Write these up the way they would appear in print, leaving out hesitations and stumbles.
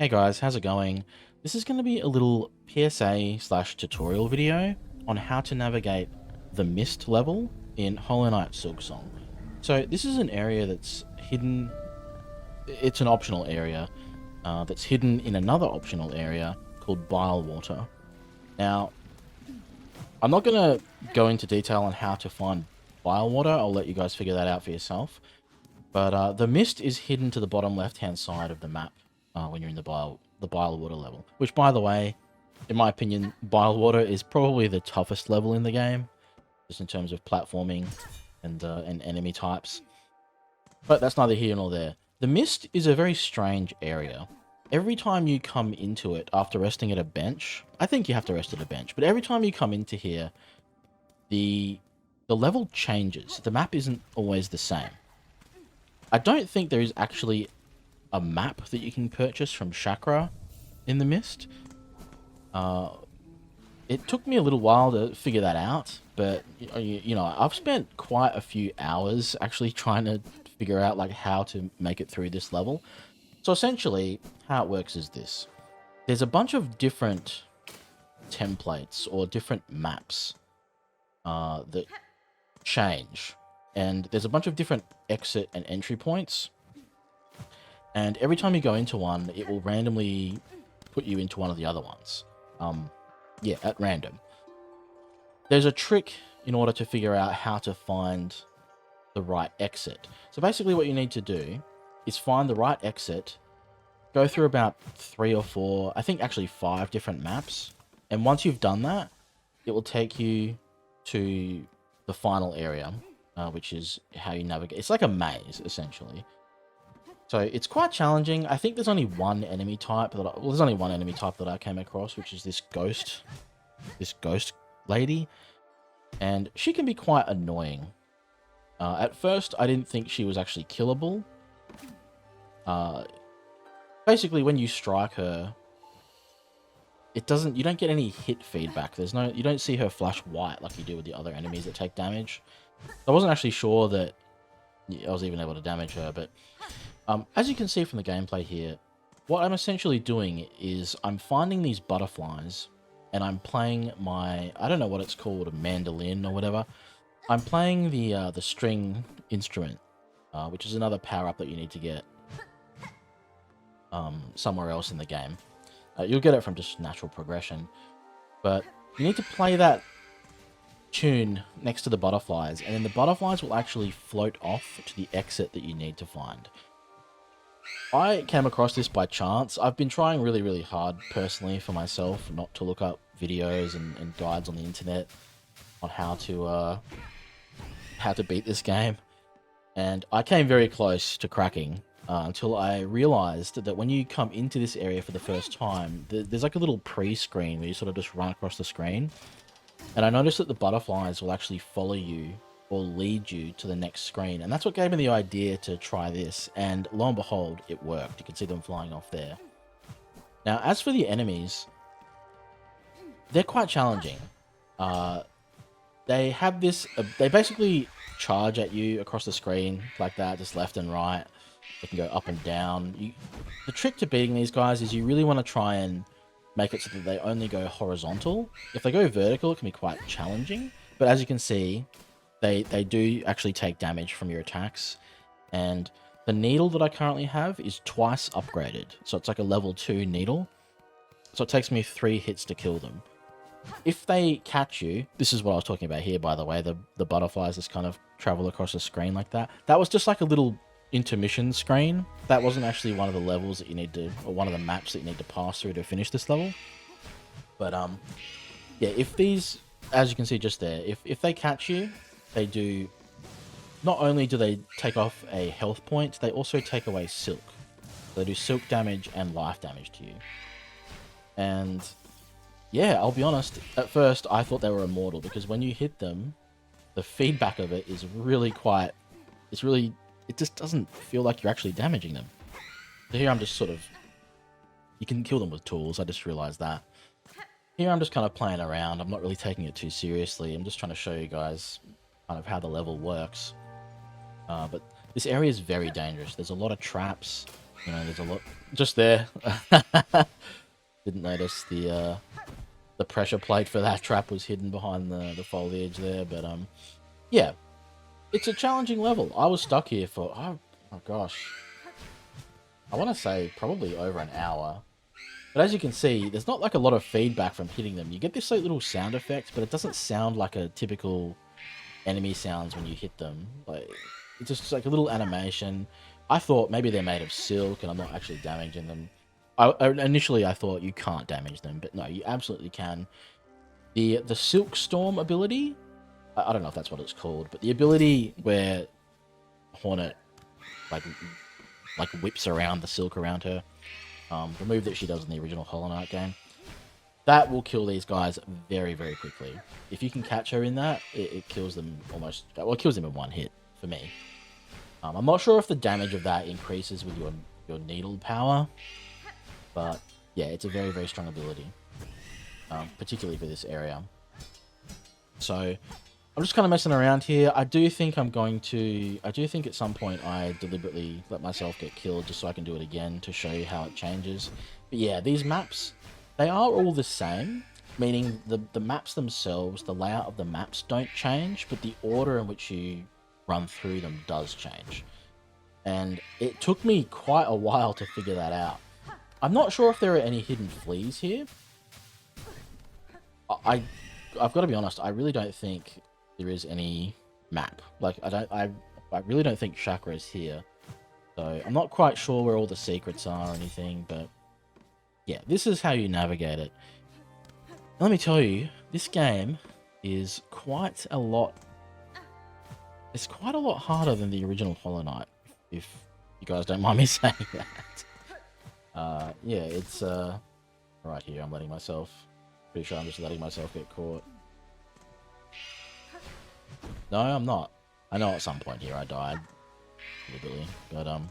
Hey guys, how's it going? This is going to be a little PSA slash tutorial video on how to navigate the mist level in Hollow Knight Silksong. So this is an area that's hidden, it's an optional area that's hidden in another optional area called Bile Water. Now, I'm not going to go into detail on how to find Bile Water, I'll let you guys figure that out for yourself. But the mist is hidden to the bottom left-hand side of the map when you're in the bile water level. Which, by the way, in my opinion, bile water is probably the toughest level in the game, just in terms of platforming and enemy types. But that's neither here nor there. The mist is a very strange area. Every time you come into it after resting at a bench, I think you have to rest at a bench, but every time you come into here, the level changes. The map isn't always the same. I don't think there is actually a map that you can purchase from Chakra in the Mist. It took me a little while to figure that out, but you know, I've spent quite a few hours actually trying to figure out like how to make it through this level. So essentially, how it works is this: there's a bunch of different templates or different maps that change, and there's a bunch of different exit and entry points. And every time you go into one, it will randomly put you into one of the other ones. Yeah, at random. There's a trick in order to figure out how to find the right exit. So basically what you need to do is find the right exit, go through about 3 or 4, I think actually 5 different maps. And once you've done that, it will take you to the final area, which is how you navigate. It's like a maze, essentially. So it's quite challenging. I think there's only one enemy type that there's only one enemy type that I came across, which is this ghost lady, and she can be quite annoying. At first, I didn't think she was actually killable. Basically, when you strike her, you don't get any hit feedback. You don't see her flash white like you do with the other enemies that take damage. I wasn't actually sure that I was even able to damage her, but as you can see from the gameplay here, what I'm essentially doing is I'm finding these butterflies and I'm playing my, I don't know what it's called, a mandolin or whatever. I'm playing the string instrument, which is another power-up that you need to get somewhere else in the game. You'll get it from just natural progression, but you need to play that tune next to the butterflies, and then the butterflies will actually float off to the exit that you need to find. I came across this by chance. I've been trying really, really hard personally for myself not to look up videos and guides on the internet on how to beat this game. And I came very close to cracking until I realized that when you come into this area for the first time, there's like a little pre-screen where you sort of just run across the screen. And I noticed that the butterflies will actually follow you or lead you to the next screen. And that's what gave me the idea to try this. And lo and behold, it worked. You can see them flying off there. Now, as for the enemies, they're quite challenging. They have this, they basically charge at you across the screen like that, just left and right. They can go up and down. The trick to beating these guys is you really want to try and make it so that they only go horizontal. If they go vertical, it can be quite challenging. But as you can see, they do actually take damage from your attacks. And the needle that I currently have is twice upgraded. So it's like a level 2 needle. So it takes me 3 hits to kill them. If they catch you, this is what I was talking about here, by the way, the butterflies just kind of travel across the screen like that. That was just like a little intermission screen. That wasn't actually one of the levels that you need to, or one of the maps that you need to pass through to finish this level. But yeah, if these, as you can see just there, if they catch you, they do, not only do they take off a health point, they also take away silk. They do silk damage and life damage to you. And yeah, I'll be honest, at first I thought they were immortal, because when you hit them, the feedback of it is really quite, it just doesn't feel like you're actually damaging them. So here I'm just sort of, you can kill them with tools, I just realized that. Here I'm just kind of playing around, I'm not really taking it too seriously, I'm just trying to show you guys kind of how the level works. But this area is very dangerous, there's a lot of traps, You know, there's a lot just there. Didn't notice the pressure plate for that trap was hidden behind the foliage there, but yeah, it's a challenging level. I was stuck here for oh my gosh, I want to say probably over an hour. But as you can see, there's not like a lot of feedback from hitting them. You get this like little sound effect, but it doesn't sound like a typical enemy sounds when you hit them. Like it's just like a little animation. I thought maybe they're made of silk and I'm not actually damaging them. Initially I thought you can't damage them, but no, you absolutely can. The Silk Storm ability, I don't know if that's what it's called, but the ability where Hornet like whips around the silk around her, the move that she does in the original Hollow Knight game, that will kill these guys very, very quickly. If you can catch her in that, it kills them almost... Well, it kills them in one hit, for me. I'm not sure if the damage of that increases with your needle power, but yeah, it's a very, very strong ability, particularly for this area. So I'm just kind of messing around here. I do think at some point I deliberately let myself get killed just so I can do it again to show you how it changes. But yeah, these maps, they are all the same, meaning the maps themselves, the layout of the maps don't change, but the order in which you run through them does change. And it took me quite a while to figure that out. I'm not sure if there are any hidden fleas here. I've got to be honest, I really don't think there is any map. Like, I really don't think Chakra is here. So I'm not quite sure where all the secrets are or anything, but yeah, this is how you navigate it. Let me tell you, this game is quite a lot... It's quite a lot harder than the original Hollow Knight, if you guys don't mind me saying that. Yeah, it's right here. I'm letting myself... Pretty sure I'm just letting myself get caught. No, I'm not. I know at some point here I died. Deliberately, but I'm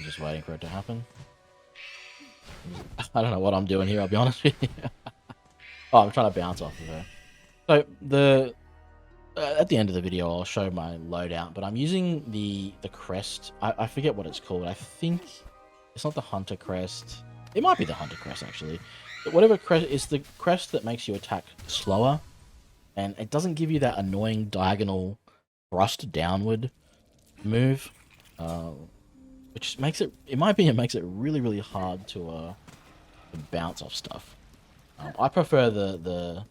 just waiting for it to happen. I don't know what I'm doing here, I'll be honest with you. Oh, I'm trying to bounce off of her. So, at the end of the video, I'll show my loadout, but I'm using the crest. I forget what it's called. I think it's not the Hunter Crest. It might be the Hunter Crest, actually. But whatever crest, it's the crest that makes you attack slower, and it doesn't give you that annoying diagonal thrust downward move, which makes it, in my opinion, makes it really, really hard to bounce off stuff. I prefer the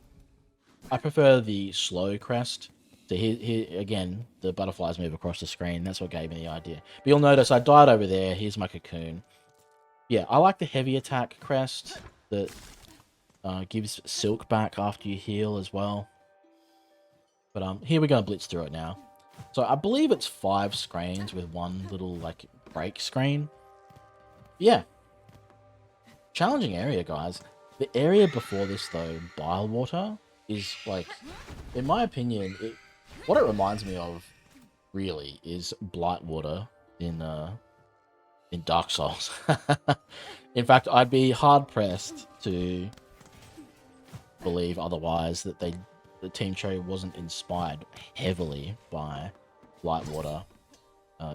slow crest. So here again, the butterflies move across the screen. That's what gave me the idea. But you'll notice I died over there. Here's my cocoon. Yeah, I like the heavy attack crest that gives silk back after you heal as well. But here we're going to blitz through it now. So I believe it's 5 screens with one little like break screen. Yeah. Challenging area, guys. The area before this though, Bilewater, is like, in my opinion, what it reminds me of really is Blightwater in Dark Souls. In fact, I'd be hard pressed to believe otherwise, that the Team Cherry wasn't inspired heavily by Blightwater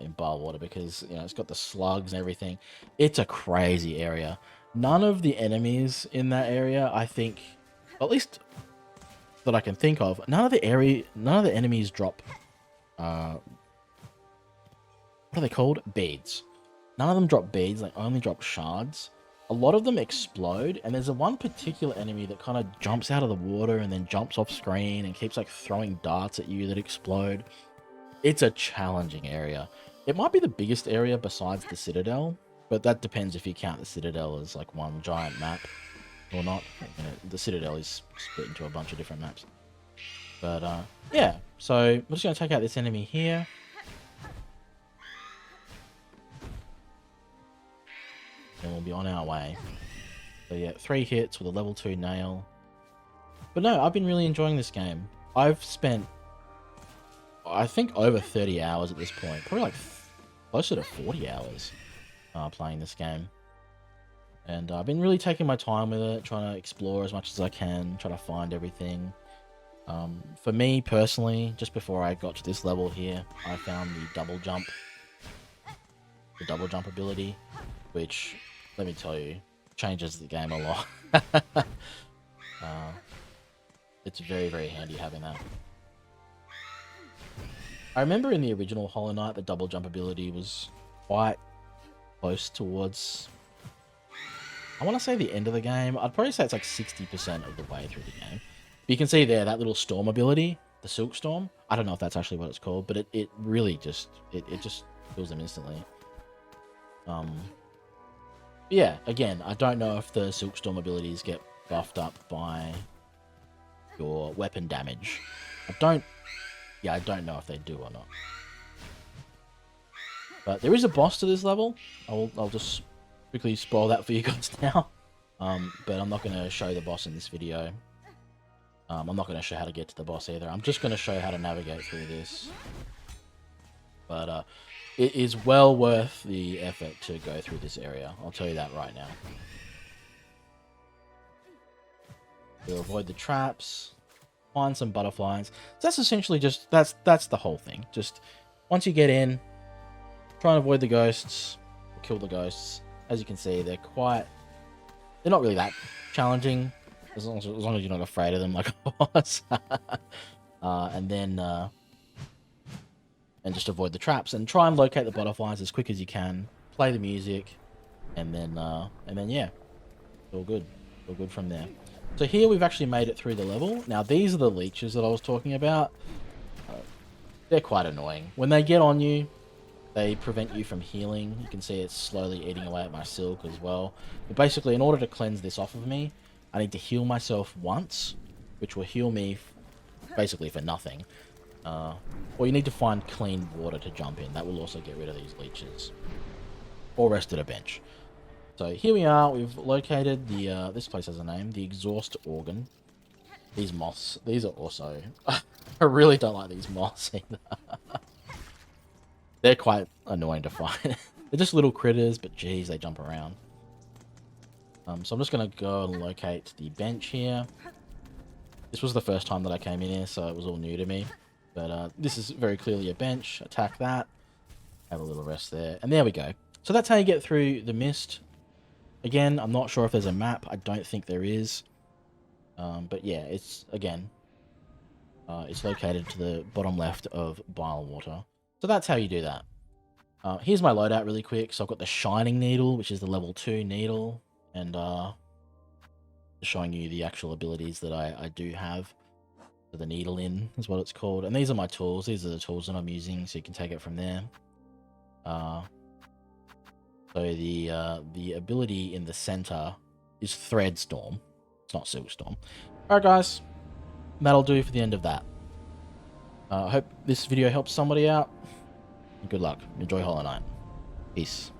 in Bilewater, because you know it's got the slugs and everything. It's a crazy area. None of the enemies in that area, I think, at least that I can think of, none of the enemies drop what are they called? Beads. None of them drop beads, they only drop shards. A lot of them explode, and there's a one particular enemy that kind of jumps out of the water and then jumps off screen and keeps like throwing darts at you that explode. It's a challenging area. It might be the biggest area besides the Citadel, but that depends if you count the Citadel as like one giant map or not. You know, the Citadel is split into a bunch of different maps. But yeah, so we're just going to take out this enemy here. And we'll be on our way. So yeah, 3 hits with a level 2 nail. But no, I've been really enjoying this game. I've spent, I think, over 30 hours at this point. Probably like closer to 40 hours playing this game. And I've been really taking my time with it, trying to explore as much as I can, trying to find everything. For me personally, just before I got to this level here, I found the double jump ability, which, let me tell you, changes the game a lot. It's very, very handy having that. I remember in the original Hollow Knight, the double jump ability was quite close towards, I want to say, the end of the game. I'd probably say it's like 60% of the way through the game. But you can see there, that little storm ability, the Silksong. I don't know if that's actually what it's called, but it really just, it just kills them instantly. Yeah, again, I don't know if the Silkstorm abilities get buffed up by your weapon damage. I don't know if they do or not. But there is a boss to this level. I'll just quickly spoil that for you guys now. But I'm not going to show the boss in this video. I'm not going to show how to get to the boss either. I'm just going to show how to navigate through this. But it is well worth the effort to go through this area. I'll tell you that right now. To avoid the traps, find some butterflies. So that's essentially just, that's the whole thing. Just once you get in, try and avoid the ghosts, kill the ghosts. As you can see, they're not really that challenging, as long as you're not afraid of them like I was. And just avoid the traps and try and locate the butterflies as quick as you can. Play the music, and then yeah, it's all good. All good from there. So here we've actually made it through the level. Now these are the leeches that I was talking about. They're quite annoying. When they get on you, they prevent you from healing. You can see it's slowly eating away at my silk as well. But basically, in order to cleanse this off of me, I need to heal myself once, which will heal me basically for nothing. Or you need to find clean water to jump in. That will also get rid of these leeches. Or rest at a bench. So here we are. We've located the, this place has a name, the exhaust organ. These moths, these are also, I really don't like these moths either. They're quite annoying to find. They're just little critters, but geez, they jump around. So I'm just going to go and locate the bench here. This was the first time that I came in here, so it was all new to me. But this is very clearly a bench. Attack that. Have a little rest there. And there we go. So that's how you get through the mist. Again, I'm not sure if there's a map. I don't think there is. But yeah, it's, again, it's located to the bottom left of Bilewater. So that's how you do that. Here's my loadout really quick. So I've got the Shining Needle, which is the level 2 needle. And showing you the actual abilities that I do have. So the needle in is what it's called. And these are my tools. These are the tools that I'm using, so you can take it from there. So the ability in the center is Thread Storm. It's not Silkstorm. Alright guys, that'll do for the end of that. I hope this video helps somebody out. Good luck. Enjoy Hollow Knight. Peace.